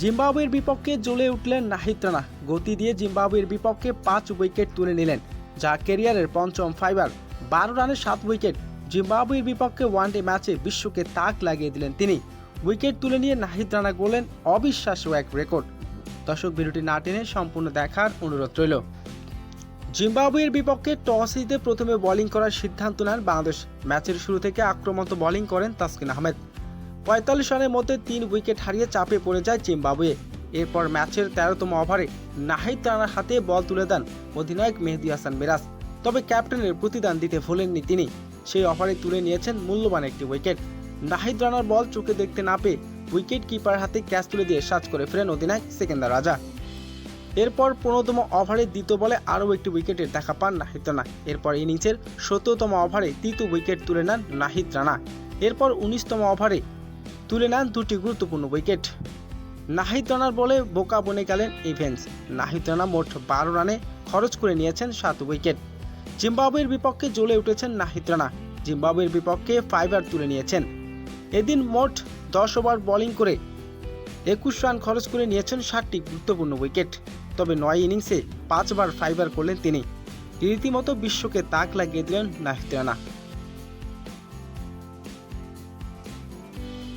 জিম্বাবুয়ের বিপক্ষে জ্বলে উঠলেন নাহিদ রানা। গতি দিয়ে জিম্বাবুয়ের বিপক্ষে 5 উইকেট তুলে নিলেন, যা ক্যারিয়ারের পঞ্চম ফাইবার। 12 রানে 7 উইকেট। জিম্বাবুয়ের বিপক্ষে ওয়ানডে ম্যাচে বিশ্বকে তাক লাগিয়ে দিলেন তিনি। উইকেট তুলে নিয়ে নাহিদ রানা গড়লেন অবিশ্বাস্য এক রেকর্ড। দর্শক, ভিডিওটি না টেনে সম্পূর্ণ দেখার অনুরোধ রইল। জিম্বাবুয়ের বিপক্ষে টস জিতে প্রথমে বোলিং করার সিদ্ধান্ত নেন বাংলাদেশ। ম্যাচের শুরু থেকে আক্রমণ বোলিং করেন তাসকিন আহমেদ। 45 রানের মধ্যে 3 উইকেট হারিয়ে চাপে পড়ে যায় জিম্বাবুয়ে। এরপর ম্যাচের 13তম ওভারে নাহিদ রানার হাতে বল তুলে দেন অধিনায়ক মেহেদী হাসান মিরাজ। তবে ক্যাপ্টেনের প্রতিদান দিতে ভোলেননি তিনি। সেই ওভারে তুলে নিয়েছেন মূল্যবান একটি উইকেট। নাহিদ রানার বল চোখে দেখতে না পেয়ে উইকেট কিপার হাতে ক্যাচ তুলে দিয়ে সাজ করে ফেরেন অধিনায়ক সেকেন্দার রাজা। এরপর 15তম ওভারে দ্বিতীয় বলে আরও একটি উইকেটের দেখা পান নাহিদ রানা। এরপর ইনিংসের 17তম ওভারে তৃতীয় উইকেট তুলে নেন নাহিদ রানা। এরপর 19তম ওভারে তুলে নেন 2টি গুরুত্বপূর্ণ উইকেট। নাহিদ রানার বলে বোকা বনে গেলেন ইভেন্স। নাহিদ রানা মোট 12 রানে খরচ করে নিয়েছেন 7 উইকেট। জিম্বাবুয়ের বিপক্ষে জ্বলে উঠেছেন নাহিদ রানা। জিম্বাবুয়ের বিপক্ষে 5 তুলে নিয়েছেন। এদিন মোট 10 ওভার বোলিং করে 21 রান খরচ করে নিয়েছেন 7টি গুরুত্বপূর্ণ উইকেট। তবে 9 ইনিংসে 5 বার 5 করলেন তিনি। রীতিমতো বিশ্বকে তাক লাগিয়ে দিলেন নাহিদ রানা।